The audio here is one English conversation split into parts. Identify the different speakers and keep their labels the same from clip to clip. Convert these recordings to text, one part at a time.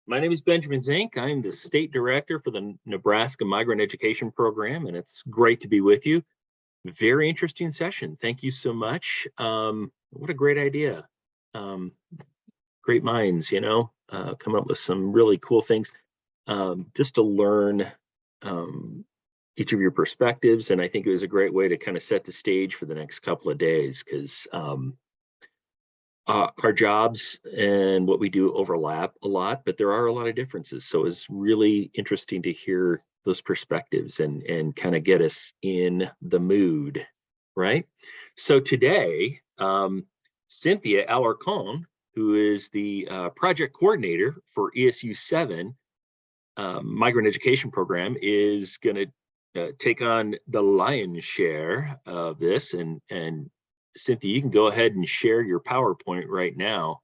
Speaker 1: My name is Benjamin Zink. I'm the state director for the Nebraska Migrant Education Program, and it's great to be with you. Very interesting session. Thank you so much. What a great idea. Um, Great minds, come up with some really cool things just to learn each of your perspectives. And I think it was a great way to kind of set the stage for the next couple of days because our jobs and what we do overlap a lot, but there are a lot of differences. So it's really interesting to hear those perspectives and kind of get us in the mood, right? So today, Cynthia Alarcon, who is the project coordinator for ESU 7 Migrant Education Program, is going to take on the lion's share of this. And Cynthia, you can go ahead and share your PowerPoint right now.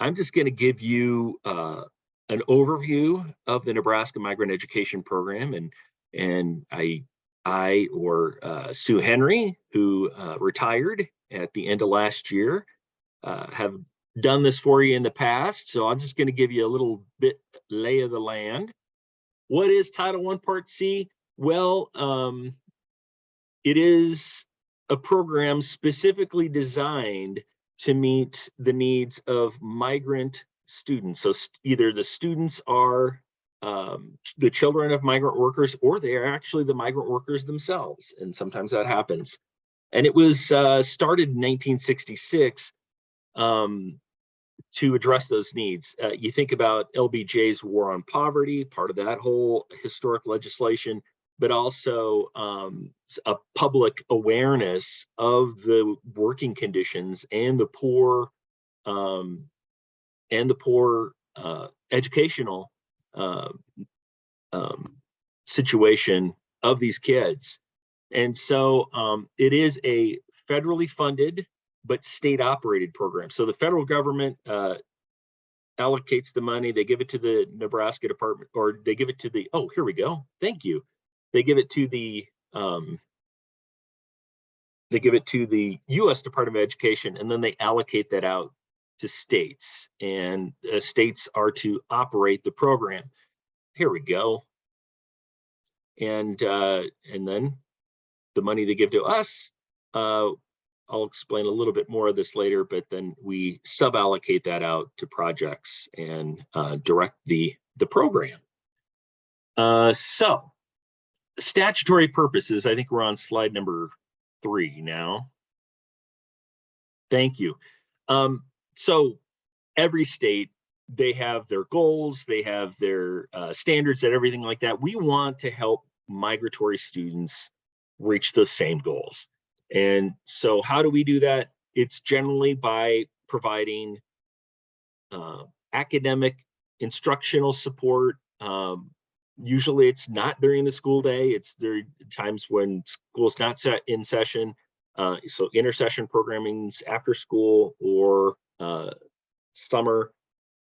Speaker 1: I'm just going to give you an overview of the Nebraska Migrant Education Program, and I or Sue Henry, who retired at the end of last year, have done this for you in the past. So I'm just going to give you a little bit lay of the land. What is Title I Part C? Well, it is a program specifically designed to meet the needs of migrant students. So either the students are the children of migrant workers, or they are actually the migrant workers themselves. And sometimes that happens. And it was started in 1966 to address those needs. You think about LBJ's War on Poverty, part of that whole historic legislation, but also a public awareness of the working conditions and the poor educational situation of these kids. And so it is a federally funded but state operated program. So the federal government allocates the money, they give it to the Nebraska Department, or they give it to the, oh, here we go, thank you. They give it to the U.S. Department of Education, and then they allocate that out to states, and states are to operate the program. Here we go. And then the money they give to us, I'll explain a little bit more of this later, but then we sub-allocate that out to projects and direct the program. So statutory purposes, I think we're on slide number 3 now. Thank you. So every state, they have their goals, they have their standards and everything like that. We want to help migratory students reach those same goals. And so how do we do that? It's generally by providing academic instructional support. Usually it's not during the school day. It's there times when school's not set in session. So intersession programming's after school or summer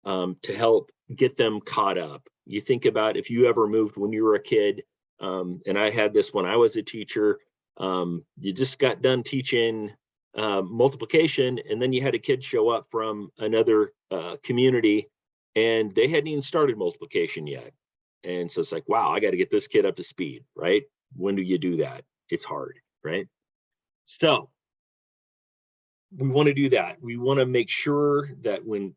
Speaker 1: to help get them caught up. You think about if you ever moved when you were a kid, and I had this when I was a teacher. You just got done teaching multiplication, and then you had a kid show up from another community, and they hadn't even started multiplication yet. And so it's like, wow, I got to get this kid up to speed, right? When do you do that? It's hard, right? So we want to do that. We want to make sure that when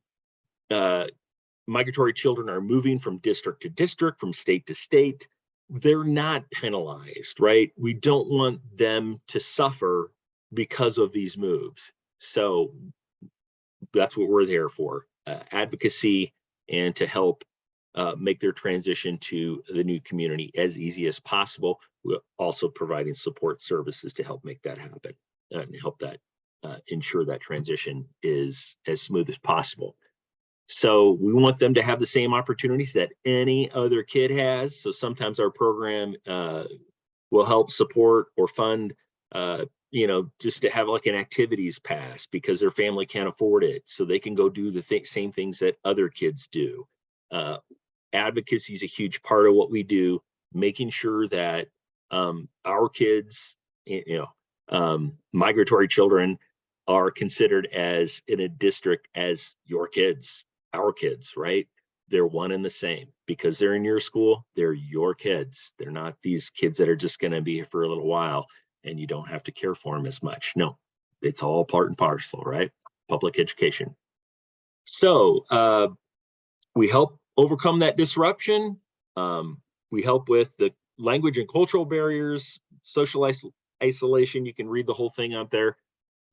Speaker 1: migratory children are moving from district to district, from state to state, they're not penalized, right? We don't want them to suffer because of these moves. So that's what we're there for, advocacy, and to help make their transition to the new community as easy as possible. We're also providing support services to help make that happen and help that ensure that transition is as smooth as possible. So we want them to have the same opportunities that any other kid has. So sometimes our program will help support or fund, just to have like an activities pass because their family can't afford it. So they can go do the same things that other kids do. Advocacy is a huge part of what we do, making sure that our kids, migratory children are considered as in a district as your kids, our kids, right? they're one and the same. Because they're in your school, they're your kids. They're not these kids that are just going to be here for a little while and you don't have to care for them as much. No, it's all part and parcel, right? Public education. So we help overcome that disruption. We help with the language and cultural barriers, social isolation. You can read the whole thing out there,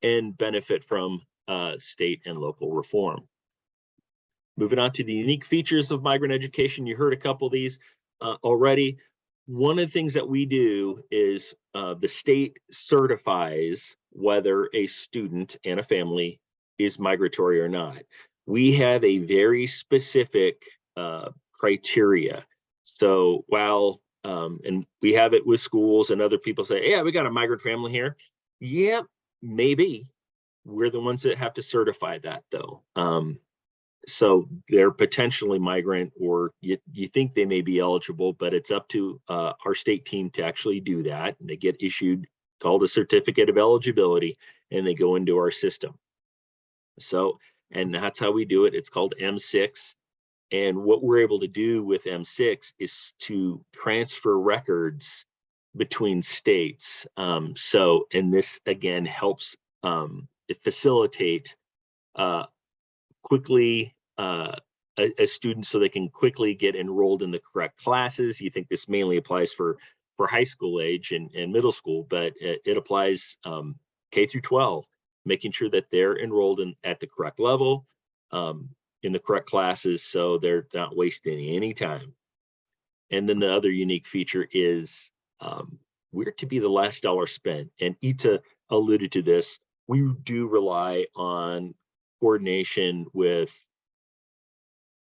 Speaker 1: and benefit from state and local reform. Moving on to the unique features of migrant education. You heard a couple of these already. One of the things that we do is the state certifies whether a student and a family is migratory or not. We have a very specific criteria. So while, and we have it with schools and other people say, yeah, we got a migrant family here. Yeah, maybe. We're the ones that have to certify that though. So they're potentially migrant, or you think they may be eligible, but it's up to our state team to actually do that. And they get issued, called a certificate of eligibility, and they go into our system. So, and that's how we do it. It's called M6. And what we're able to do with M6 is to transfer records between states. So, and this again helps facilitate quickly a student so they can quickly get enrolled in the correct classes. You think this mainly applies for high school age and middle school, but it applies K through 12, making sure that they're enrolled at the correct level, in the correct classes, so they're not wasting any time. And then the other unique feature is we're to be the last dollar spent. And Ita alluded to this. We do rely on coordination with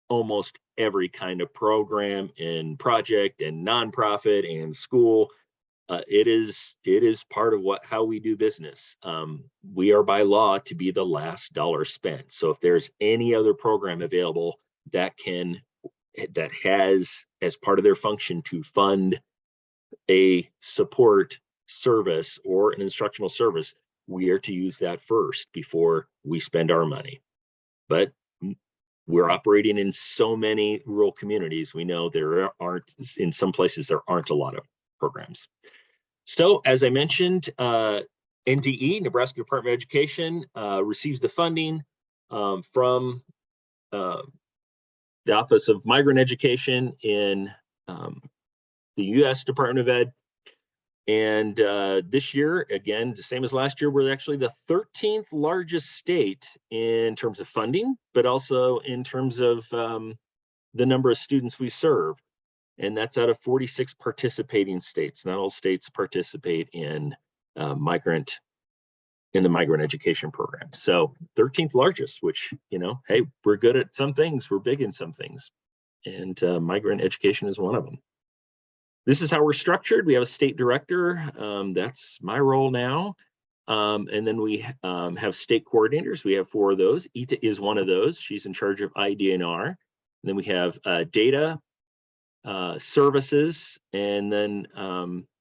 Speaker 1: almost every kind of program and project and nonprofit and school. It is part of how we do business. We are by law to be the last dollar spent. So if there's any other program available that has as part of their function to fund a support service or an instructional service, we are to use that first before we spend our money. But we're operating in so many rural communities. We know in some places, there aren't a lot of programs. So as I mentioned, NDE, Nebraska Department of Education, receives the funding from the Office of Migrant Education in the U.S. Department of Ed. And this year, again, the same as last year, we're actually the 13th largest state in terms of funding, but also in terms of the number of students we serve. And that's out of 46 participating states. Not all states participate in the migrant education program. So 13th largest, which, hey, we're good at some things, we're big in some things. And migrant education is one of them. This is how we're structured. We have a state director. That's my role now. And then we have state coordinators. We have 4 of those. Ita is one of those. She's in charge of IDNR. And then we have data, services, and then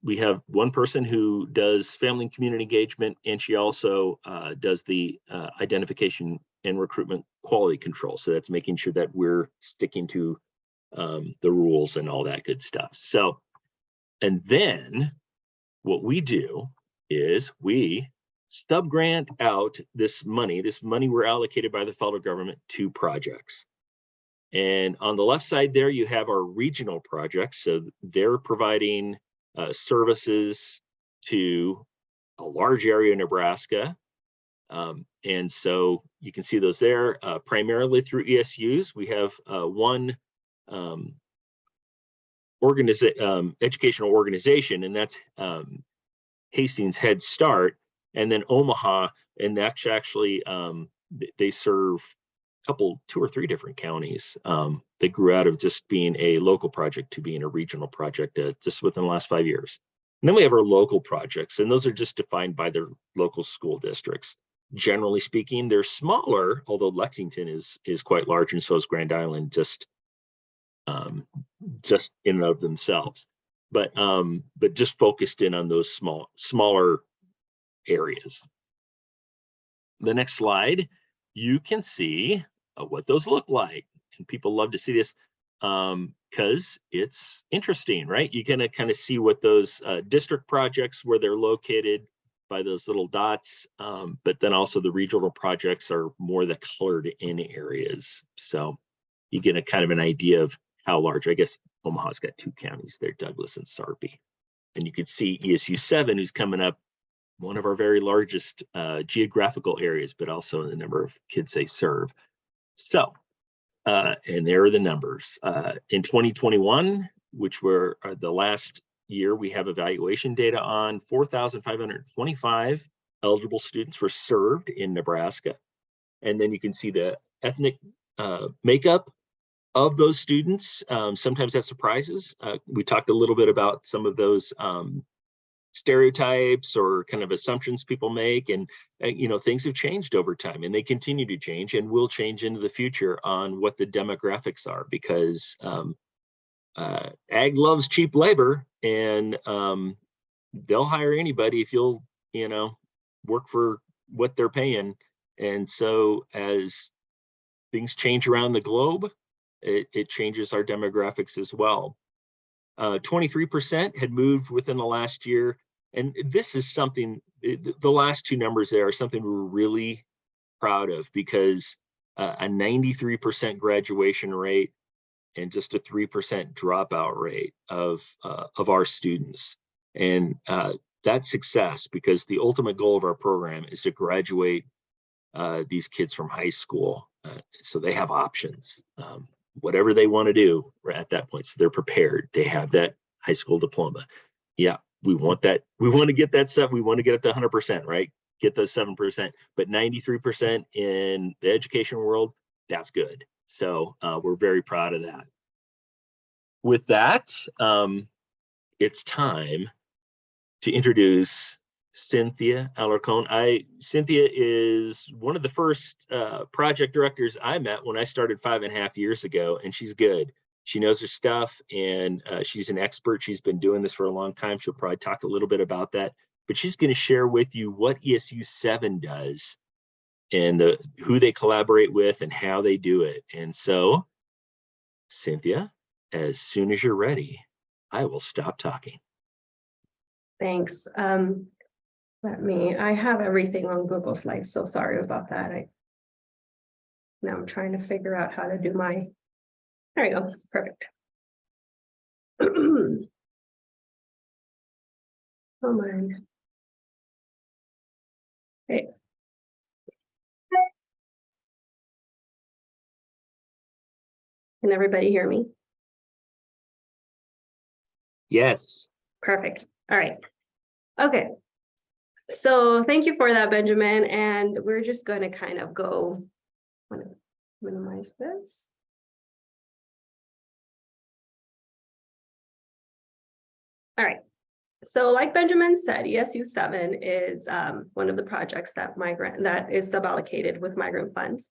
Speaker 1: we have one person who does family and community engagement, and she also does the identification and recruitment quality control. So that's making sure that we're sticking to the rules and all that good stuff. So, and then what we do is we stub grant out this money we're allocated by the federal government to projects. And on the left side there, you have our regional projects. So they're providing services to a large area in Nebraska. And so you can see those there, primarily through ESUs. We have one educational organization, and that's Hastings Head Start, and then Omaha, and that's actually they serve two or three different counties. They grew out of just being a local project to being a regional project just within the last 5 years. And then we have our local projects, and those are just defined by their local school districts. Generally speaking, they're smaller, although Lexington is quite large, and so is Grand Island, just in and of themselves. But just focused in on those smaller areas. The next slide, you can see what those look like. And people love to see this. because it's interesting, right? You're going to kind of see what those district projects, where they're located by those little dots, but then also the regional projects are more the colored in areas. So you get a kind of an idea of how large. I guess Omaha's got 2 counties there, Douglas and Sarpy. And you can see ESU 7, who's coming up, one of our very largest geographical areas, but also in the number of kids they serve. So, and there are the numbers. In 2021, which were the last year we have evaluation data on, 4,525 eligible students were served in Nebraska. And then you can see the ethnic makeup of those students. Sometimes that surprises. We talked a little bit about some of those stereotypes or kind of assumptions people make, and things have changed over time, and they continue to change and will change into the future on what the demographics are, because ag loves cheap labor, and they'll hire anybody if you'll work for what they're paying. And so as things change around the globe, it changes our demographics as well. 23% had moved within the last year. And this is something, the last 2 numbers there are something we're really proud of, because a 93% graduation rate and just a 3% dropout rate of our students. And that's success, because the ultimate goal of our program is to graduate these kids from high school, so they have options, whatever they want to do at that point. So they're prepared. They have that high school diploma. Yeah, we want that. We want to get that stuff. We want to get it to 100%, right? Get those 7%, but 93% in the education world, that's good. So we're very proud of that. With that, it's time to introduce Cynthia Alarcon. Cynthia is one of the first project directors I met when I started 5.5 years ago, and she's good. She knows her stuff, and she's an expert. She's been doing this for a long time. She'll probably talk a little bit about that, but she's going to share with you what ESU 7 does, and who they collaborate with and how they do it. And so, Cynthia, as soon as you're ready, I will stop talking.
Speaker 2: Thanks. I have everything on Google Slides, so sorry about that. Now I'm trying to figure out how to do there we go, perfect. Come on. Hey. Can everybody hear me?
Speaker 1: Yes.
Speaker 2: Perfect. All right. Okay. So thank you for that, Benjamin. And we're just going to kind of go, I'm going to minimize this. All right. So like Benjamin said, ESU 7 is one of the projects that is suballocated with migrant funds.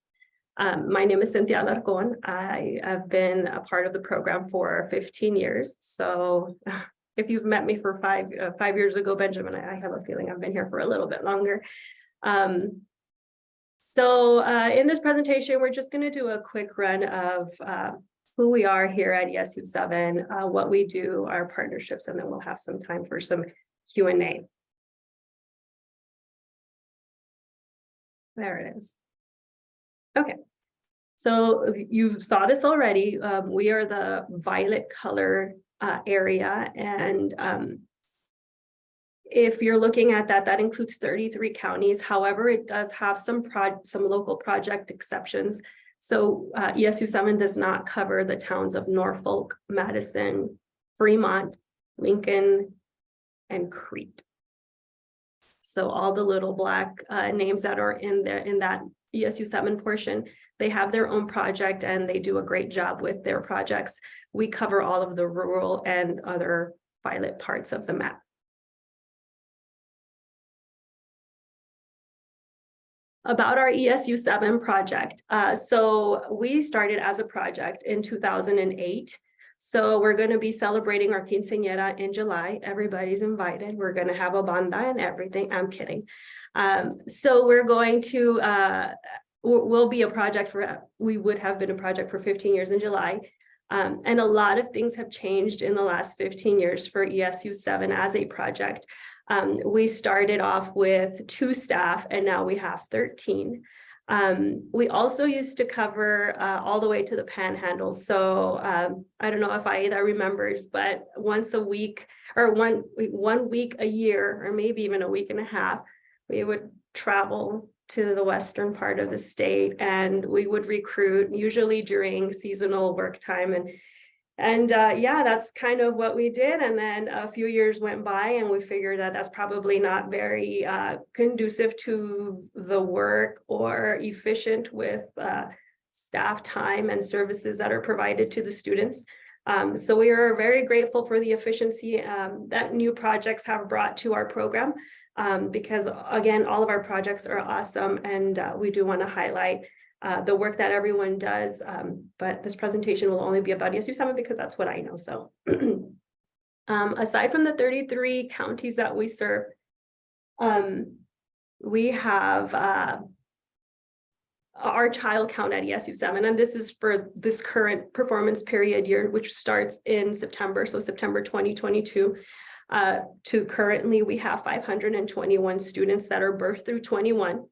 Speaker 2: My name is Cynthia Alarcon. I have been a part of the program for 15 years. So if you've met me for 5 years ago, Benjamin, I have a feeling I've been here for a little bit longer. So in this presentation, we're just going to do a quick run of who we are here at ESU 7, what we do, our partnerships, and then we'll have some time for some Q&A. There it is. Okay. So you saw this already. We are the violet color area, and if you're looking at that, that includes 33 counties. However, it does have some local project exceptions. So ESU 7 does not cover the towns of Norfolk, Madison, Fremont, Lincoln, and Crete. So all the little black names that are in there in that ESU 7 portion, they have their own project and they do a great job with their projects. We cover all of the rural and other violet parts of the map. About our ESU 7 project. So we started as a project in 2008. So we're going to be celebrating our quinceañera in July. Everybody's invited. We're going to have a banda and everything. I'm kidding. So we're going to, we'll be a project we would have been a project for 15 years in July. And a lot of things have changed in the last 15 years for ESU 7 as a project. We started off with 2 staff and now we have 13. We also used to cover all the way to the Panhandle. So I don't know if Aida remembers, but once a week or one week a year, or maybe even a week and a half, we would travel to the western part of the state and we would recruit, usually during seasonal work time. And yeah, that's kind of what we did. And then a few years went by and we figured that that's probably not very conducive to the work or efficient with staff time and services that are provided to the students. So we are very grateful for the efficiency that new projects have brought to our program, because again, all of our projects are awesome and we do want to highlight the work that everyone does, but this presentation will only be about ESU 7 because that's what I know. So aside from the 33 counties that we serve, we have our child count at ESU 7, and this is for this current performance period year, which starts in September, so September 2022 to currently we have 521 students that are birth through 21.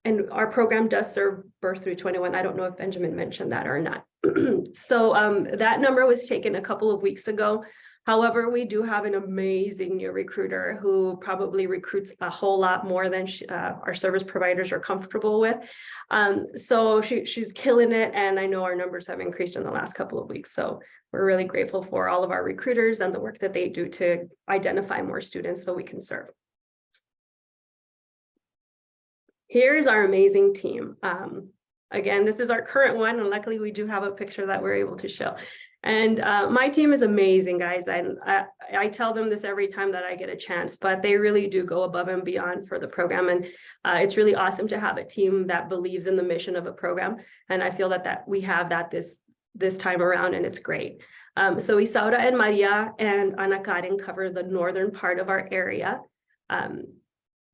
Speaker 2: And our program does serve birth through 21. I don't know if Benjamin mentioned that or not. So that number was taken a couple of weeks ago. However, we do have an amazing new recruiter who probably recruits a whole lot more than our service providers are comfortable with. So she's killing it. And I know our numbers have increased in the last couple of weeks. So we're really grateful for all of our recruiters and the work that they do to identify more students so we can serve. Here's our amazing team. Again, this is our current one, and luckily we do have a picture that we're able to show. And my team is amazing, guys. And I tell them this every time that I get a chance, but they really do go above and beyond for the program. And it's really awesome to have a team that believes in the mission of a program. And I feel that we have that this time around, and it's great. So Isaura and Maria and Ana Karen cover the northern part of our area.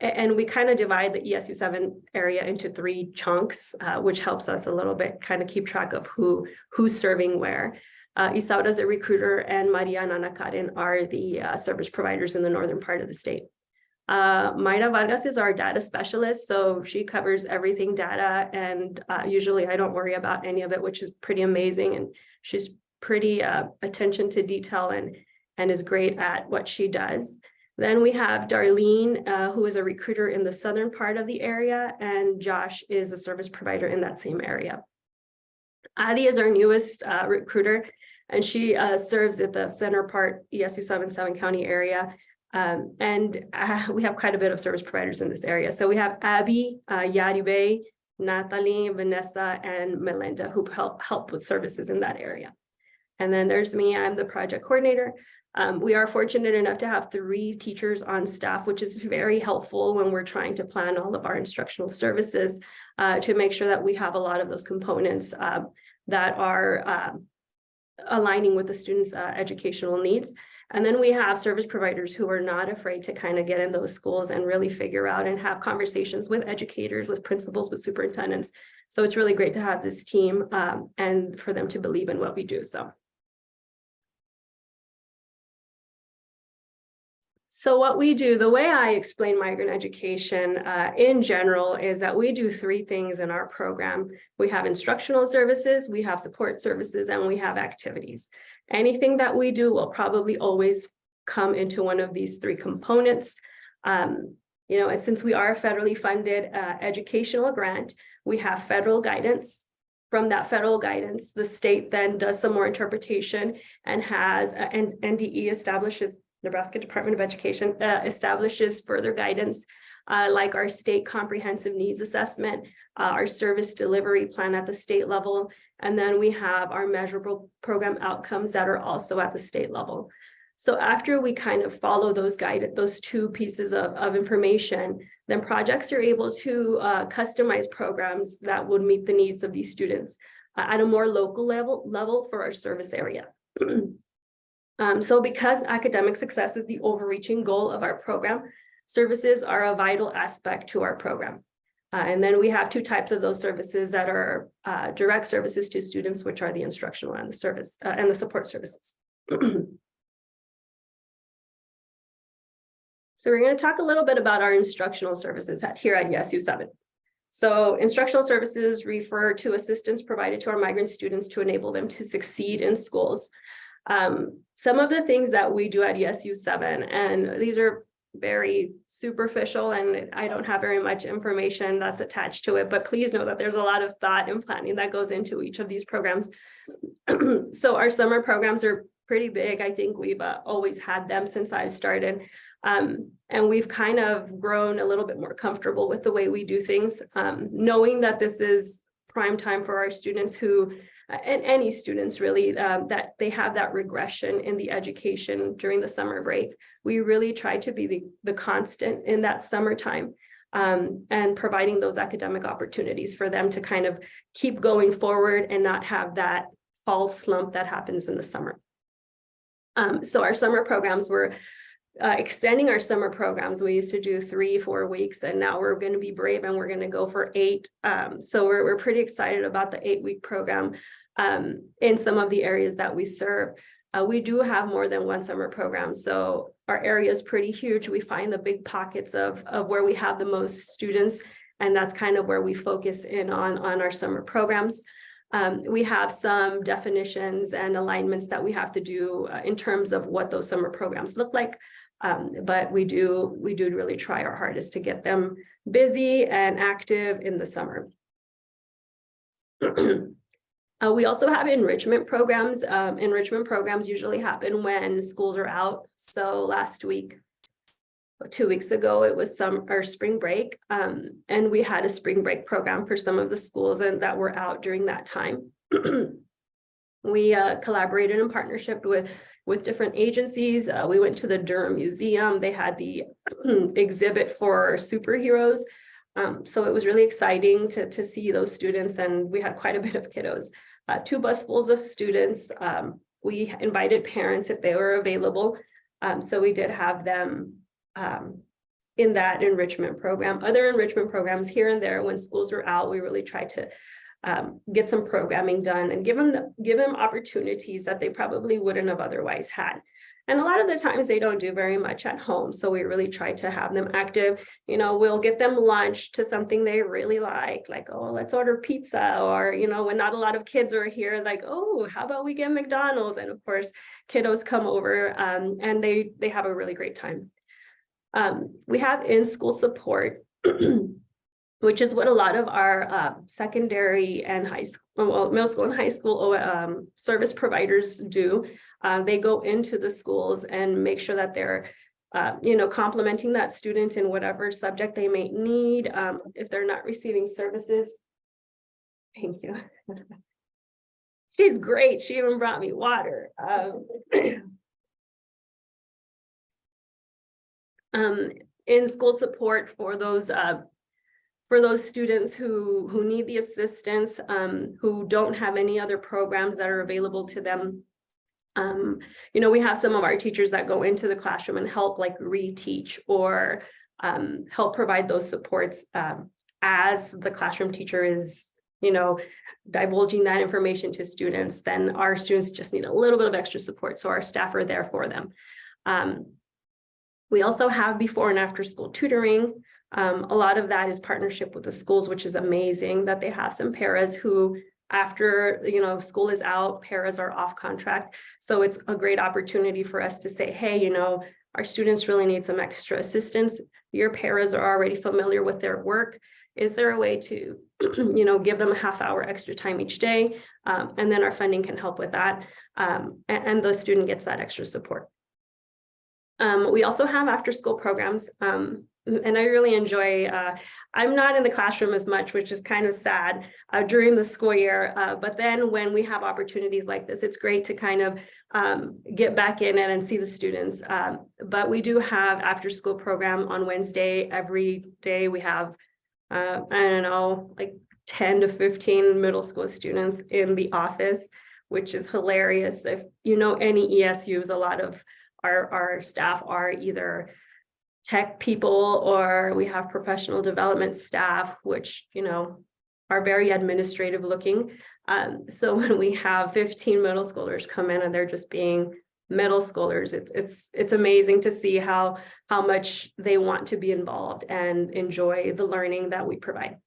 Speaker 2: And we kind of divide the ESU 7 area into 3 chunks, which helps us a little bit kind of keep track of who's serving where. Isaura is a recruiter, and Maria and Ana Karen are the service providers in the northern part of the state. Mayra Vargas is our data specialist, so she covers everything data, and usually I don't worry about any of it, which is pretty amazing. And she's pretty attention to detail and is great at what she does. Then we have Darlene, who is a recruiter in the southern part of the area, and Josh is a service provider in that same area. Adi is our newest recruiter, and she serves at the center part ESU 7 County area. And we have quite a bit of service providers in this area. So we have Abby, Yaribe, Natalie, Vanessa, and Melinda who help with services in that area. And then there's me, I'm the project coordinator. We are fortunate enough to have 3 teachers on staff, which is very helpful when we're trying to plan all of our instructional services to make sure that we have a lot of those components that are aligning with the students' educational needs. And then we have service providers who are not afraid to kind of get in those schools and really figure out and have conversations with educators, with principals, with superintendents. So it's really great to have this team and for them to believe in what we do. So what we do, the way I explain migrant education in general is that we do 3 things in our program. We have instructional services, we have support services, and we have activities. Anything that we do will probably always come into one of these 3 components. And since we are a federally funded educational grant, we have federal guidance. From that federal guidance, the state then does some more interpretation and has NDE establishes Nebraska Department of Education establishes further guidance like our state comprehensive needs assessment, our service delivery plan at the state level, and then we have our measurable program outcomes that are also at the state level. So after we kind of follow those 2 pieces of information, then projects are able to customize programs that would meet the needs of these students at a more local level for our service area. So because academic success is the overreaching goal of our program, services are a vital aspect to our program. And then we have two types of those services that are direct services to students, which are the instructional and the service and the support services. So we're going to talk a little bit about our instructional services here at ESU 7. So instructional services refer to assistance provided to our migrant students to enable them to succeed in schools. Some of the things that we do at ESU 7, and these are very superficial and I don't have very much information that's attached to it, but please know that there's a lot of thought and planning that goes into each of these programs. So our summer programs are pretty big. I think we've always had them since I've started. And we've kind of grown a little bit more comfortable with the way we do things, knowing that this is prime time for our students who, and any students really, that they have that regression in the education during the summer break. We really try to be the constant in that summertime, and providing those academic opportunities for them to kind of keep going forward and not have that fall slump that happens in the summer. So our summer programs were extending our summer programs. We used to do 3-4 weeks, and now we're going to be brave and we're going to go for 8. So we're pretty excited about the 8-week program in some of the areas that we serve. We do have more than one summer program, so our area is pretty huge. We find the big pockets of where we have the most students, and that's kind of where we focus in on our summer programs. We have some definitions and alignments that we have to do in terms of what those summer programs look like. But we do really try our hardest to get them busy and active in the summer. We also have enrichment programs. Enrichment programs usually happen when schools are out. So last week, 2 weeks ago, it was our spring break, and we had a spring break program for some of the schools and that were out during that time. We collaborated in partnership with different agencies. We went to the Durham Museum. They had the exhibit for superheroes. So it was really exciting to see those students, and we had quite a bit of kiddos. 2 busfuls of students. We invited parents if they were available. So we did have them in that enrichment program. Other enrichment programs here and there when schools are out, we really try to get some programming done and give them opportunities that they probably wouldn't have otherwise had. And a lot of the times they don't do very much at home. So we really try to have them active. You know, we'll get them lunch to something they really like, oh, let's order pizza, or, you know, when not a lot of kids are here, like, oh, how about we get McDonald's? And of course, kiddos come over and they have a really great time. We have in-school support, which is what a lot of our secondary and high school, well, middle school and high school service providers do. They go into the schools and make sure that they're, complementing that student in whatever subject they may need. If they're not receiving services. Thank you. She's great. She even brought me water. In-school support for those students who need the assistance, who don't have any other programs that are available to them. We have some of our teachers that go into the classroom and help like reteach or help provide those supports as the classroom teacher is, divulging that information to students. Then our students just need a little bit of extra support. So our staff are there for them. We also have before and after school tutoring. A lot of that is partnership with the schools, which is amazing that they have some paras who after, school is out, paras are off contract. So it's a great opportunity for us to say, hey, our students really need some extra assistance. Your paras are already familiar with their work. Is there a way to, give them a half-hour extra time each day? And then our funding can help with that. And the student gets that extra support. We also have after-school programs. And I really enjoy, I'm not in the classroom as much, which is kind of sad during the school year. But then when we have opportunities like this, it's great to kind of get back in it and see the students. But we do have after school program on Wednesday. Every day we have, like 10 to 15 middle school students in the office, which is hilarious. If any ESUs, a lot of our staff are either tech people, or we have professional development staff, which, you know, are very administrative looking. So when we have 15 middle schoolers come in and they're just being middle schoolers, it's amazing to see how much they want to be involved and enjoy the learning that we provide.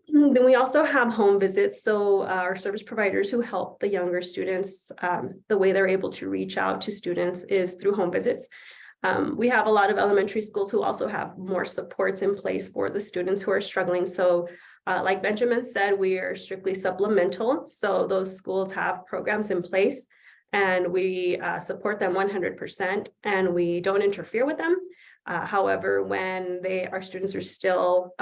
Speaker 2: Then we also have home visits. So our service providers who help the younger students, the way they're able to reach out to students is through home visits. We have a lot of elementary schools who also have more supports in place for the students who are struggling. So like Benjamin said, we are strictly supplemental. So those schools have programs in place and we support them 100% and we don't interfere with them. However, when our students are still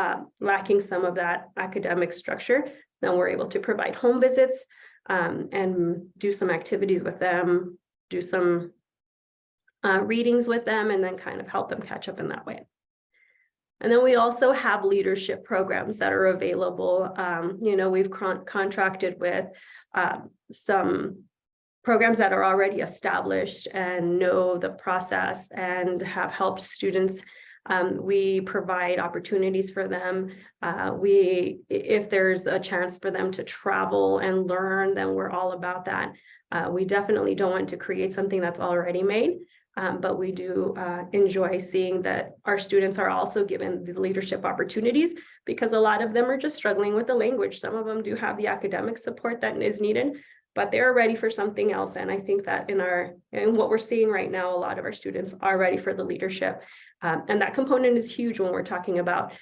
Speaker 2: lacking some of that academic structure, then we're able to provide home visits and do some activities with them, do some readings with them, and then kind of help them catch up in that way. And then we also have leadership programs that are available. You know, we've contracted with some programs that are already established and know the process and have helped students. We provide opportunities for them. If there's a chance for them to travel and learn, then we're all about that. We definitely don't want to create something that's already made, but we do enjoy seeing that our students are also given the leadership opportunities, because a lot of them are just struggling with the language. Some of them do have the academic support that is needed, but they're ready for something else. And I think that in what we're seeing right now, a lot of our students are ready for the leadership. And that component is huge when we're talking about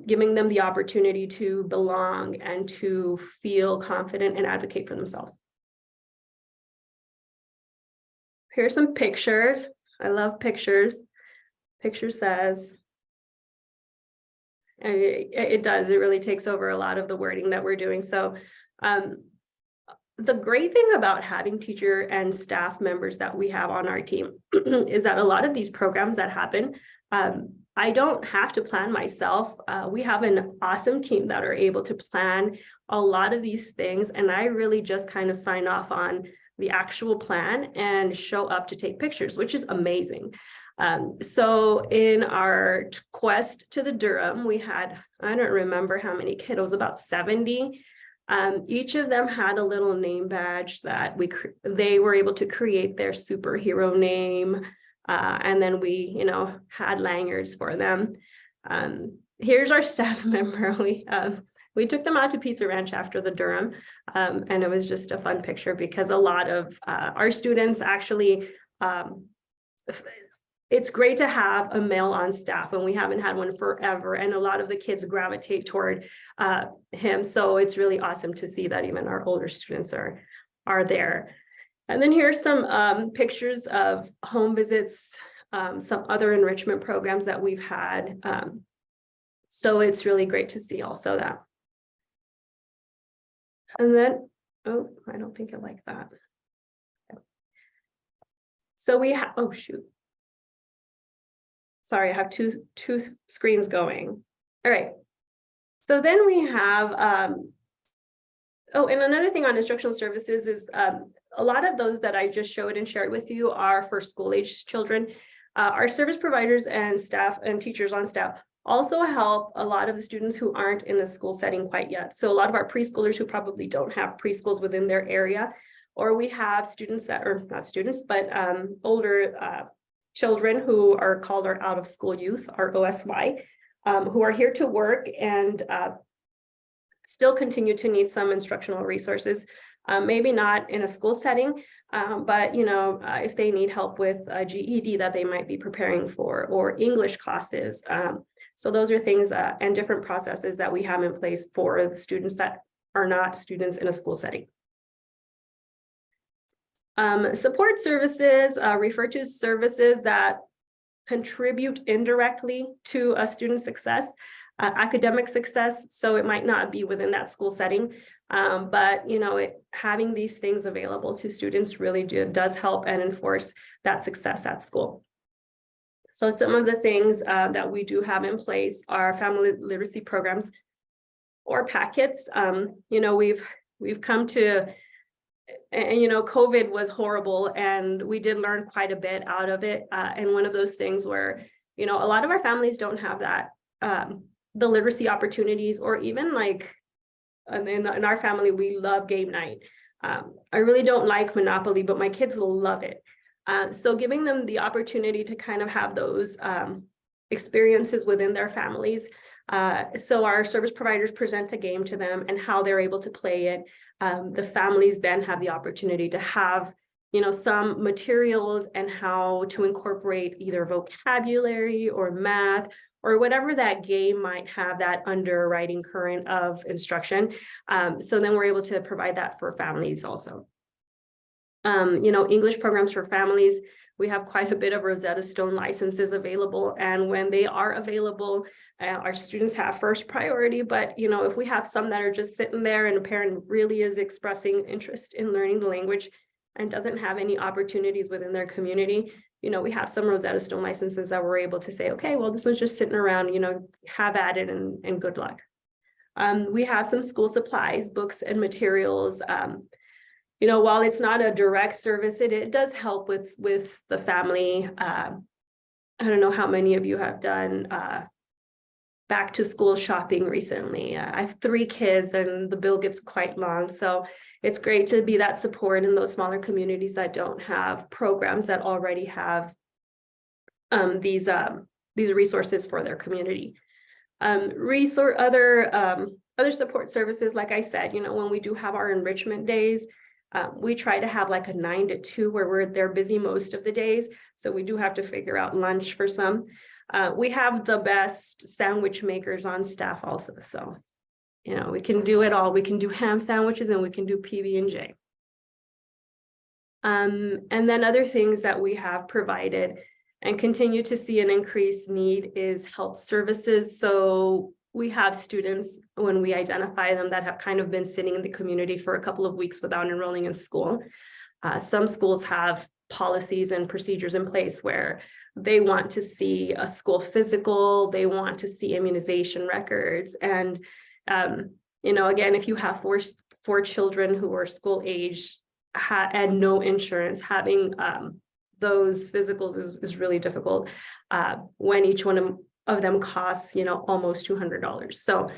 Speaker 2: giving them the opportunity to belong and to feel confident and advocate for themselves. Here's some pictures. I love pictures. Picture says, and it does, it really takes over a lot of the wording that we're doing. So the great thing about having teacher and staff members that we have on our team is that a lot of these programs that happen, I don't have to plan myself. We have an awesome team that are able to plan a lot of these things. And I really just kind of sign off on the actual plan and show up to take pictures, which is amazing. So in our quest to the Durham, we had, I don't remember how many kiddos, about 70. Each of them had a little name badge that they were able to create their superhero name. And then we, you know, had lanyards for them. Here's our staff member. We took them out to Pizza Ranch after the Durham, and it was just a fun picture because a lot of our students actually, it's great to have a male on staff, and we haven't had one forever, and a lot of the kids gravitate toward him. So it's really awesome to see that even our older students are there. And then here's some pictures of home visits, some other enrichment programs that we've had. So it's really great to see also that. And then, oh, I don't think I like that. Okay. So we have, oh shoot. Sorry, I have two screens going. All right. So then we have, oh, and another thing on instructional services is a lot of those that I just showed and shared with you are for school-aged children. Our service providers and staff and teachers on staff also help a lot of the students who aren't in a school setting quite yet. So a lot of our preschoolers who probably don't have preschools within their area, or we have students that are not students, but older children who are called our out of school youth, our OSY, who are here to work and still continue to need some instructional resources. Maybe not in a school setting, but you know, if they need help with a GED that they might be preparing for, or English classes. So those are things and different processes that we have in place for the students that are not students in a school setting. Support services refer to services that contribute indirectly to a student's success, academic success. So it might not be within that school setting, but you know, having these things available to students really does help and enforce that success at school. So some of the things that we do have in place are family literacy programs or packets. You know, we've come to, and you know, COVID was horrible and we did learn quite a bit out of it. And one of those things where a lot of our families don't have that, the literacy opportunities, or even like, in our family, we love game night. I really don't like Monopoly, but my kids love it. So giving them the opportunity to kind of have those experiences within their families. So our service providers present a game to them and how they're able to play it. The families then have the opportunity to have, some materials and how to incorporate either vocabulary or math or whatever that game might have, that underwriting current of instruction. So then we're able to provide that for families also. English programs for families, we have quite a bit of Rosetta Stone licenses available. And when they are available, our students have first priority. But, if we have some that are just sitting there and a parent really is expressing interest in learning the language and doesn't have any opportunities within their community, we have some Rosetta Stone licenses that we're able to say, okay, well, this one's just sitting around, have at it and good luck. We have some school supplies, books and materials. While it's not a direct service, it does help with the family. I don't know how many of you have done back to school shopping recently. I have 3 kids and the bill gets quite long. So it's great to be that support in those smaller communities that don't have programs that already have these resources for their community. Other support services, like I said, when we do have our enrichment days, we try to have like a 9 to 2 where they're busy most of the days. So we do have to figure out lunch for some. We have the best sandwich makers on staff also. So, we can do it all. We can do ham sandwiches and we can do PB&J. And then other things that we have provided and continue to see an increased need is health services. So we have students, when we identify them, that have kind of been sitting in the community for a couple of weeks without enrolling in school. Some schools have policies and procedures in place where they want to see a school physical, they want to see immunization records. And, again, if you have four children who are school age and no insurance, having those physicals is really difficult when each one of them costs, almost $200. So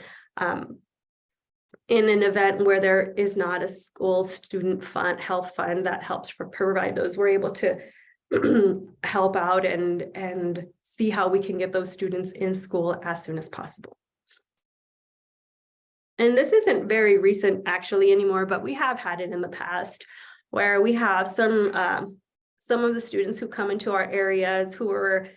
Speaker 2: in an event where there is not a school student fund, health fund that helps provide those, we're able to help out and see how we can get those students in school as soon as possible. And this isn't very recent actually anymore, but we have had it in the past where we have some of the students who come into our areas who are,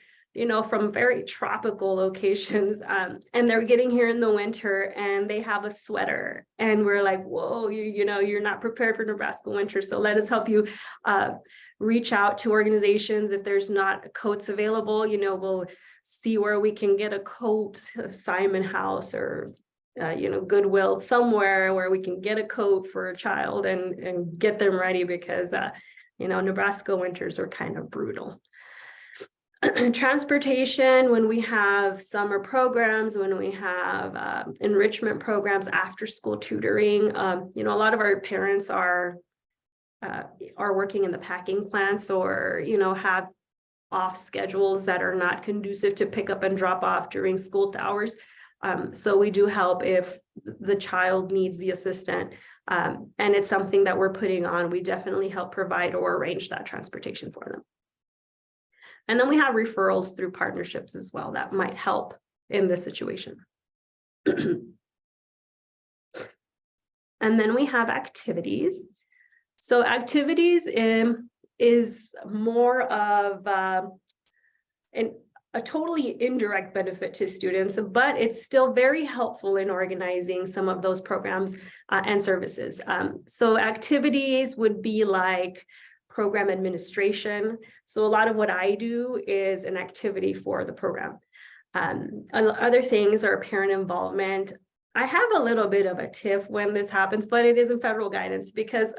Speaker 2: from very tropical locations, and they're getting here in the winter and they have a sweater and we're like, whoa, you're not prepared for Nebraska winter. So let us help you reach out to organizations. If there's not coats available, we'll see where we can get a coat, Simon House or Goodwill, somewhere where we can get a coat for a child and get them ready because, Nebraska winters are kind of brutal. Transportation, when we have summer programs, when we have enrichment programs, after school tutoring, a lot of our parents are working in the packing plants or, have off schedules that are not conducive to pick up and drop off during school hours. So we do help if the child needs the assistant, and it's something that we're putting on. We definitely help provide or arrange that transportation for them. And then we have referrals through partnerships as well that might help in this situation. And then we have activities. So activities is more of a totally indirect benefit to students, but it's still very helpful in organizing some of those programs and services. So activities would be like program administration. So a lot of what I do is an activity for the program. Other things are parent involvement. I have a little bit of a tiff when this happens, but it is in federal guidance because,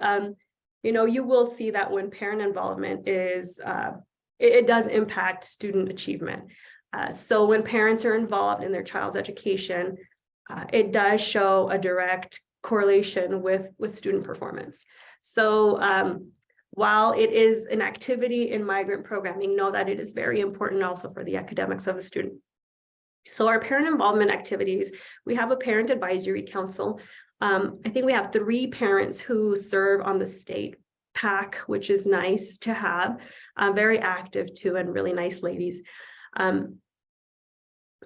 Speaker 2: you will see that when parent involvement is, it does impact student achievement. So when parents are involved in their child's education, it does show a direct correlation with student performance. So while it is an activity in migrant programming, know that it is very important also for the academics of the student. So our parent involvement activities, we have a parent advisory council. I think we have 3 parents who serve on the state PAC, which is nice to have, very active too, and really nice ladies.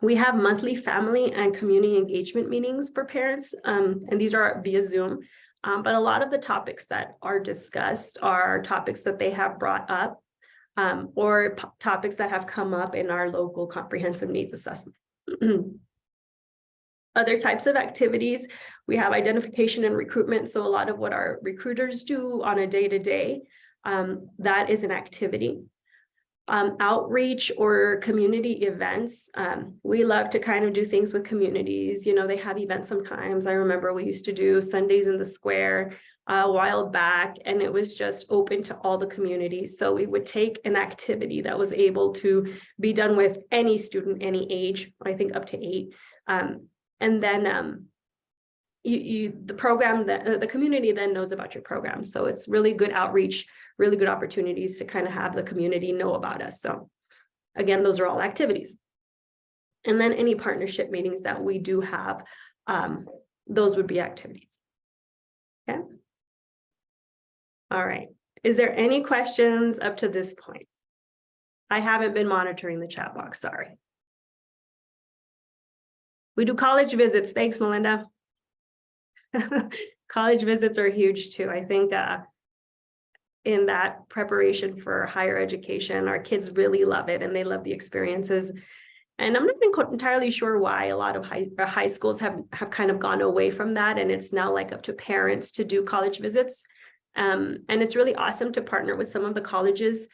Speaker 2: We have monthly family and community engagement meetings for parents, and these are via Zoom. But a lot of the topics that are discussed are topics that they have brought up, or topics that have come up in our local comprehensive needs assessment. Other types of activities, we have identification and recruitment. So a lot of what our recruiters do on a day-to-day, that is an activity. Outreach or community events. We love to kind of do things with communities. You know, they have events sometimes. I remember we used to do Sundays in the Square a while back, and it was just open to all the communities. So we would take an activity that was able to be done with any student, any age, I think up to 8. And then the program, that the community then knows about your program. So it's really good outreach, really good opportunities to kind of have the community know about us. So again, those are all activities. And then any partnership meetings that we do have, those would be activities. Okay. All right. Is there any questions up to this point? I haven't been monitoring the chat box, sorry. We do college visits. Thanks, Melinda. College visits are huge too. I think in that preparation for higher education, our kids really love it and they love the experiences. And I'm not entirely sure why a lot of high schools have kind of gone away from that. And it's now like up to parents to do college visits. And it's really awesome to partner with some of the colleges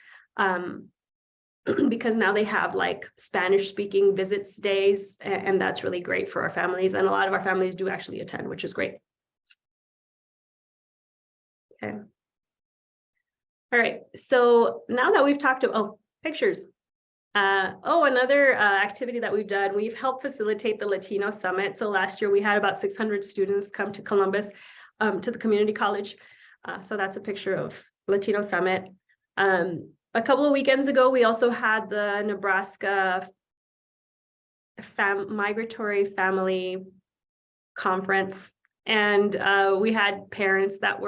Speaker 2: because now they have like Spanish speaking visits days, and that's really great for our families. And a lot of our families do actually attend, which is great. Okay. All right. So now that we've talked about pictures. Another activity that we've done, we've helped facilitate the Latino Summit. So last year we had about 600 students come to Columbus, to the community college. So that's a picture of Latino Summit. A couple of weekends ago, we also had the Nebraska Migratory Family Conference. And we had parents that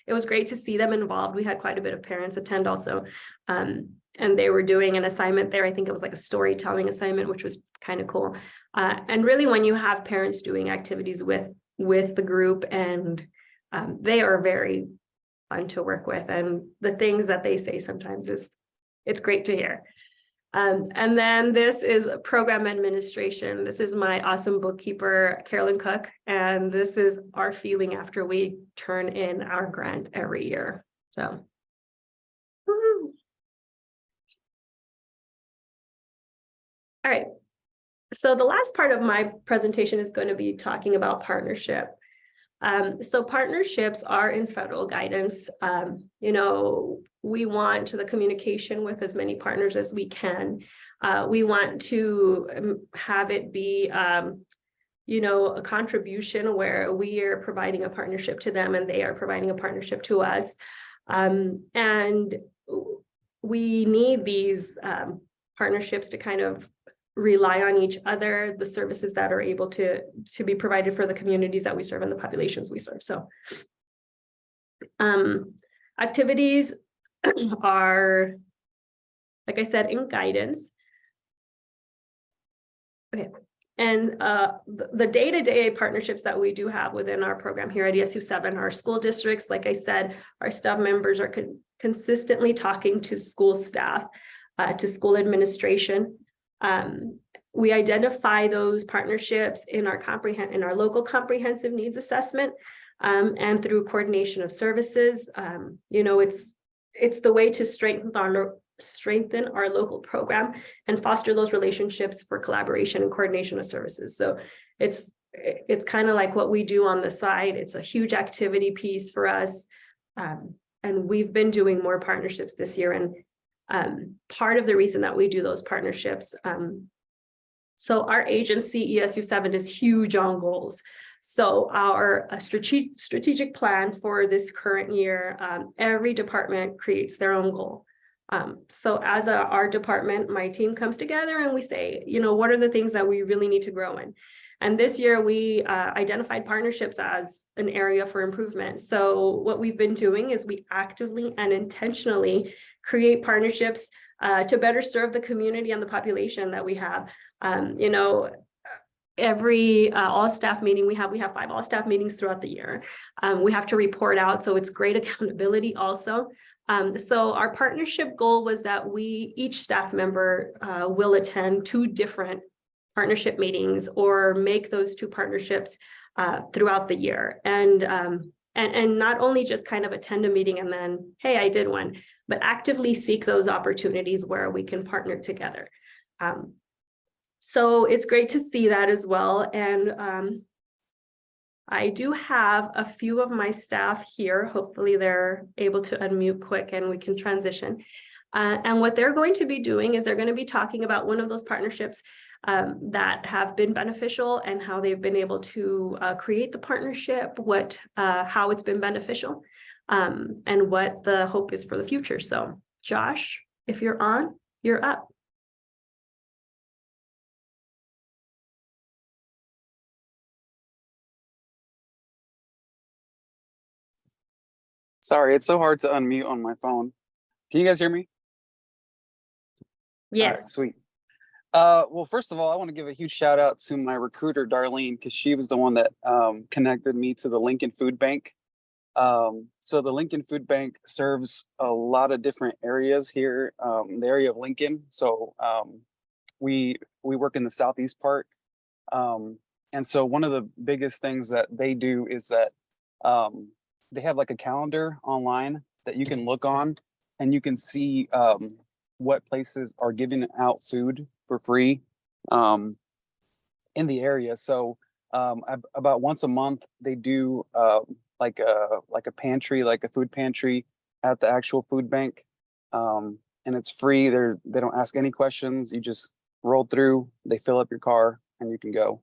Speaker 2: it was great to see them involved. We had quite a bit of parents attend also. And they were doing an assignment there. I think it was like a storytelling assignment, which was kind of cool. And really when you have parents doing activities with the group, and they are very fun to work with, and the things that they say sometimes it's great to hear. And then this is program administration. This is my awesome bookkeeper, Carolyn Cook, and this is our feeling after we turn in our grant every year. So, woo-hoo. All right. So the last part of my presentation is going to be talking about partnership. So partnerships are in federal guidance. You know, we want the communication with as many partners as we can. We want to have it be, you know, a contribution where we are providing a partnership to them and they are providing a partnership to us. And we need these partnerships to kind of rely on each other, the services that are able to be provided for the communities that we serve and the populations we serve. So activities are, like I said, in guidance. Okay. And the day-to-day partnerships that we do have within our program here at ESU 7, our school districts, like I said, our staff members are consistently talking to school staff, to school administration. We identify those partnerships in our local comprehensive needs assessment, and through coordination of services. You know, it's the way to strengthen our local program and foster those relationships for collaboration and coordination of services. So it's kind of like what we do on the side. It's a huge activity piece for us, and we've been doing more partnerships this year. And part of the reason that we do those partnerships So our agency, ESU7, is huge on goals. So our strategic plan for this current year, every department creates their own goal. So as our department, my team comes together and we say, what are the things that we really need to grow in? And this year we identified partnerships as an area for improvement. So what we've been doing is we actively and intentionally create partnerships to better serve the community and the population that we have. Every all staff meeting we have 5 all staff meetings throughout the year. We have to report out, so it's great accountability also. So our partnership goal was that each staff member will attend 2 different partnership meetings or make those 2 partnerships throughout the year. And not only just kind of attend a meeting and then, hey, I did one, but actively seek those opportunities where we can partner together. So it's great to see that as well. And I do have a few of my staff here. Hopefully they're able to unmute quick and we can transition. And what they're going to be doing is they're going to be talking about one of those partnerships that have been beneficial and how they've been able to create the partnership, how it's been beneficial, and what the hope is for the future. So Josh, if you're on, you're up.
Speaker 3: Sorry, it's so hard to unmute on my phone. Can you guys hear me?
Speaker 2: Yes.
Speaker 3: All right, sweet. Well, first of all, I want to give a huge shout out to my recruiter, Darlene, because she was the one that connected me to the Lincoln Food Bank. So the Lincoln Food Bank serves a lot of different areas here, the area of Lincoln. So we work in the southeast part. And so one of the biggest things that they do is that they have like a calendar online that you can look on and you can see what places are giving out food for free in the area. So about once a month they do like a pantry, like a food pantry at the actual food bank, and it's free. They don't ask any questions. You just roll through, they fill up your car, and you can go.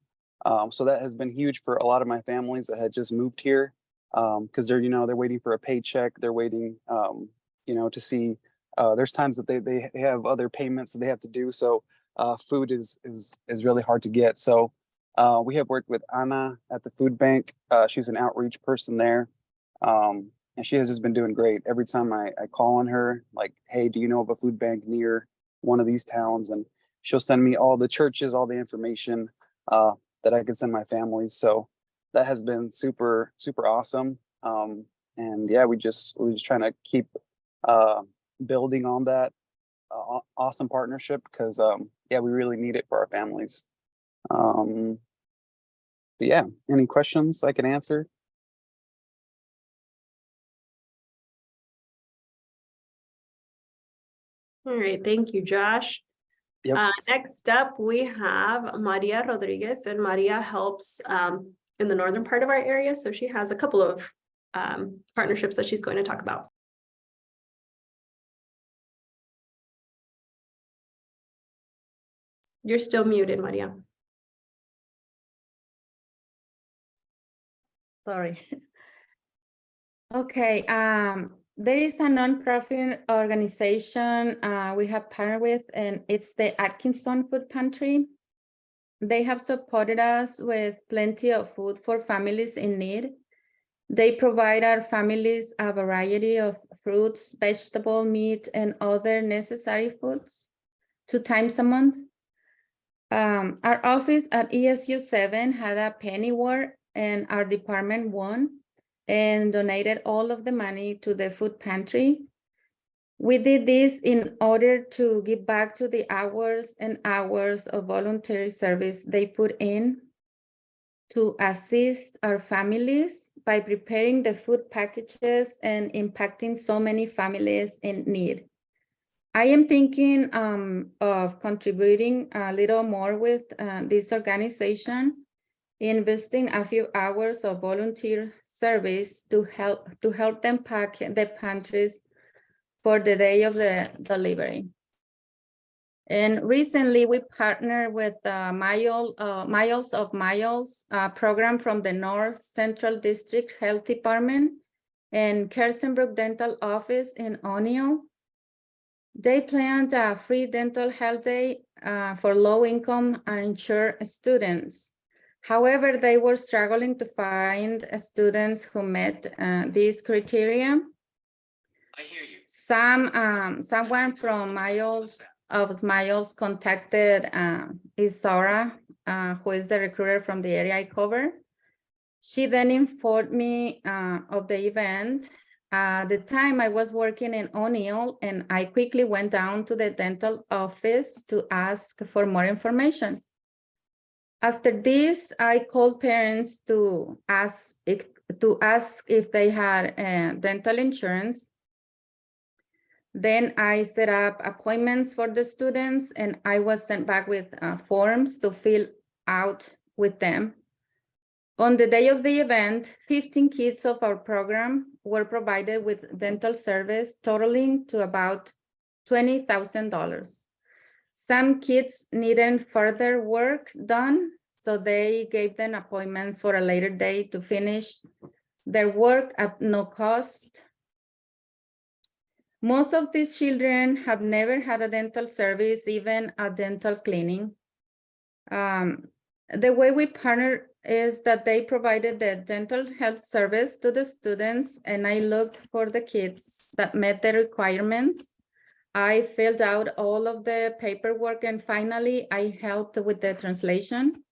Speaker 3: So that has been huge for a lot of my families that had just moved here, because they're waiting for a paycheck. They're waiting to see. There's times that they have other payments that they have to do. So food is really hard to get. So we have worked with Anna at the food bank. She's an outreach person there. And she has just been doing great. Every time I call on her, like, hey, do you know of a food bank near one of these towns? And she'll send me all the churches, all the information that I can send my families. So that has been super, super awesome. And yeah, we're just trying to keep building on that awesome partnership, because yeah, we really need it for our families. But yeah, any questions I can answer?
Speaker 2: All right, thank you, Josh.
Speaker 3: Yep.
Speaker 2: Next up, we have Maria Rodriguez, and Maria helps in the northern part of our area. So she has a couple of partnerships that she's going to talk about. You're still muted, Maria.
Speaker 4: Sorry. Okay, there is a nonprofit organization we have partnered with, and it's the Atkinson Food Pantry. They have supported us with plenty of food for families in need. They provide our families a variety of fruits, vegetable, meat, and other necessary foods 2 times a month. Our office at ESU 7 had a penny war, and our department won and donated all of the money to the food pantry. We did this in order to give back to the hours and hours of voluntary service they put in to assist our families by preparing the food packages and impacting so many families in need. I am thinking of contributing a little more with this organization, investing a few hours of volunteer service to help them pack the pantries for the day of the delivery. And recently we partnered with Miles of Miles program from the North Central District Health Department and Kersenbrook Dental Office in O'Neill. They planned a free dental health day for low-income uninsured students. However, they were struggling to find students who met these criteria.
Speaker 5: I hear you.
Speaker 4: Someone from Miles contacted Isara, who is the recruiter from the area I cover. She then informed me of the event. At the time I was working in O'Neill, and I quickly went down to the dental office to ask for more information. After this, I called parents to ask if they had dental insurance. Then I set up appointments for the students, and I was sent back with forms to fill out with them. On the day of the event, 15 kids of our program were provided with dental service totaling to about $20,000. Some kids needed further work done, so they gave them appointments for a later day to finish their work at no cost. Most of these children have never had a dental service, even a dental cleaning. The way we partner is that they provided the dental health service to the students, and I looked for the kids that met the requirements. I filled out all of the paperwork, and finally I helped with the translation.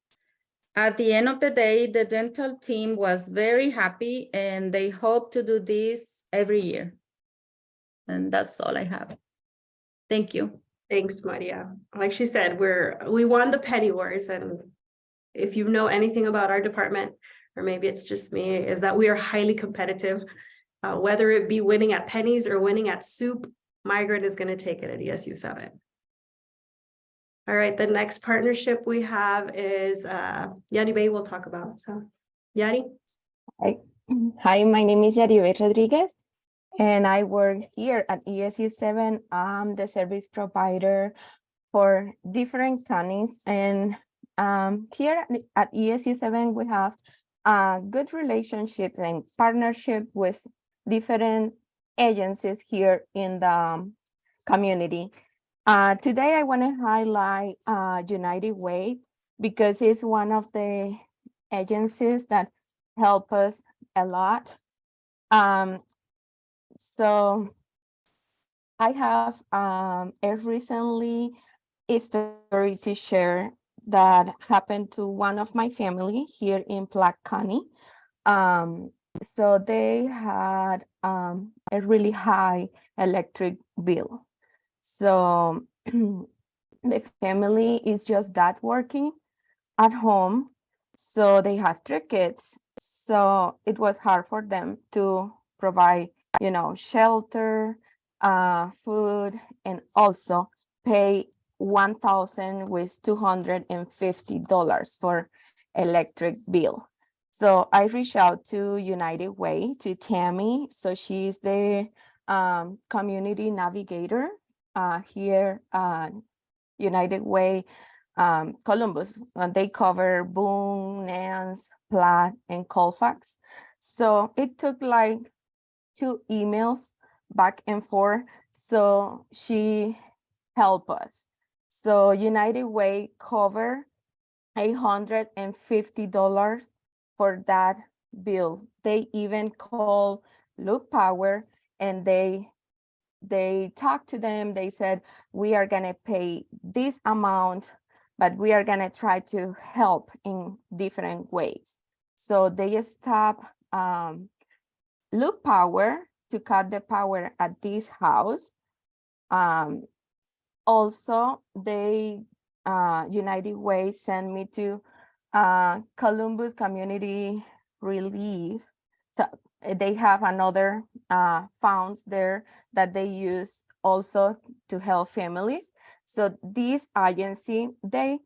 Speaker 4: At the end of the day, the dental team was very happy, and they hope to do this every year. And that's all I have. Thank you.
Speaker 2: Thanks, Maria. Like she said, we won the penny wars, and if you know anything about our department, or maybe it's just me, is that we are highly competitive. Whether it be winning at pennies or winning at soup, Migrant is going to take it at ESU 7. All right, the next partnership we have is Yari Bay we'll talk about. So, Yari?
Speaker 6: Hi, my name is Yaribel Rodriguez, and I work here at ESU 7. I'm the service provider for different counties, and here at ESU 7, we have a good relationship and partnership with different agencies here in the community. Today, I want to highlight United Way because it's one of the agencies that help us a lot. So I have a recently a story to share that happened to one of my family here in Platte County. So they had a really high electric bill. So the family is just that working at home. So they have 3 kids. So it was hard for them to provide, shelter, food, and also pay $1,250 for electric bill. So I reached out to United Way, to Tammy. So she's the community navigator here at United Way, Columbus. They cover Boone, Nance, Platte, and Colfax. So it took like 2 emails back and forth. So she helped us. So United Way covered $850 for that bill. They even called Loop Power, and they talked to them. They said, we are gonna pay this amount, but we are gonna try to help in different ways. So they stopped Loop Power to cut the power at this house. Also, they United Way sent me to Columbus Community Relief. So they have another funds there that they use also to help families. So this agency, they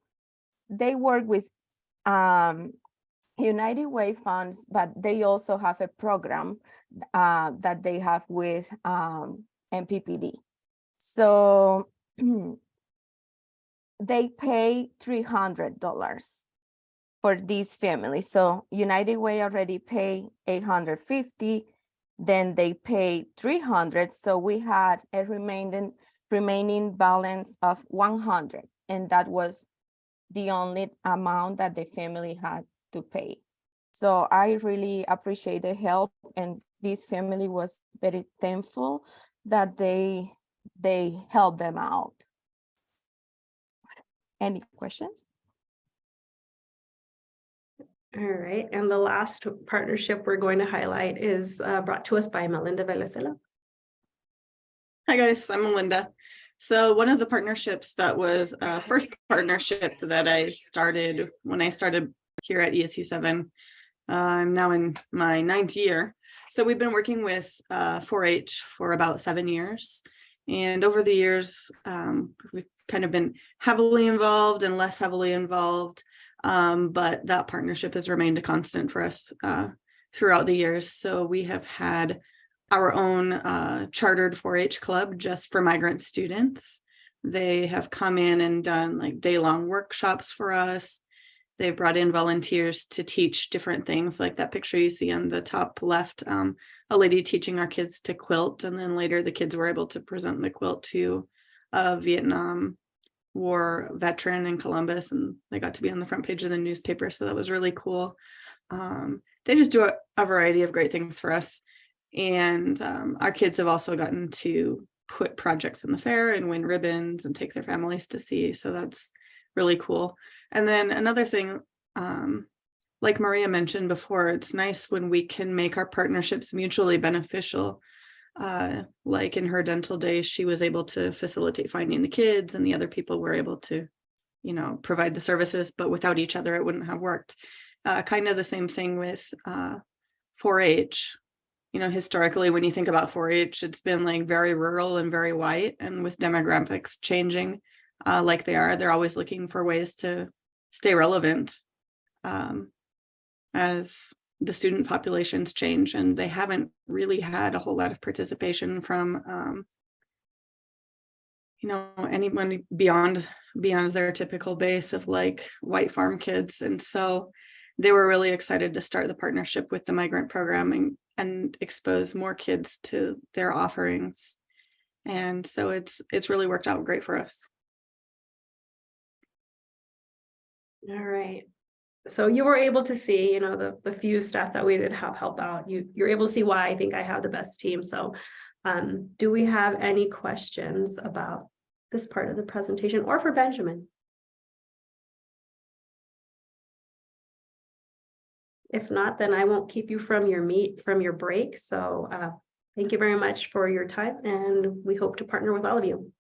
Speaker 6: work with United Way funds, but they also have a program that they have with MPPD. So they pay $300 for this family. So United Way already pay $850, then they pay $300. So we had a remaining balance of $100, and that was the only amount that the family had to pay. So I really appreciate the help, and this family was very thankful that they helped them out. Any questions?
Speaker 2: All right, and the last partnership we're going to highlight is brought to us by Melinda Velasela.
Speaker 7: Hi guys, I'm Melinda. So one of the partnerships that was first partnership that I started when I started here at ESU 7, I'm now in my 9th year. So we've been working with 4-H for about 7 years. And over the years, we've kind of been heavily involved and less heavily involved. But that partnership has remained a constant for us throughout the years. So we have had our own chartered 4-H club just for migrant students. They have come in and done like day-long workshops for us. They've brought in volunteers to teach different things, like that picture you see on the top left, a lady teaching our kids to quilt. And then later the kids were able to present the quilt to a Vietnam War veteran in Columbus, and they got to be on the front page of the newspaper. So that was really cool. They just do a variety of great things for us. And our kids have also gotten to put projects in the fair and win ribbons and take their families to see. So that's really cool. And then another thing, like Maria mentioned before, it's nice when we can make our partnerships mutually beneficial. Like in her dental days, she was able to facilitate finding the kids, and the other people were able to, provide the services, but without each other, it wouldn't have worked. Kind of the same thing with 4-H. Historically, when you think about 4-H, it's been like very rural and very white, and with demographics changing like they are, they're always looking for ways to stay relevant as the student populations change, and they haven't really had a whole lot of participation from anyone beyond their typical base of like white farm kids. And so they were really excited to start the partnership with the migrant programming and expose more kids to their offerings. And so it's really worked out great for us.
Speaker 2: All right. So you were able to see, the few staff that we did have help out. You're able to see why I think I have the best team. So do we have any questions about this part of the presentation, or for Benjamin? If not, then I won't keep you from your break. So thank you very much for your time, and we hope to partner with all of you.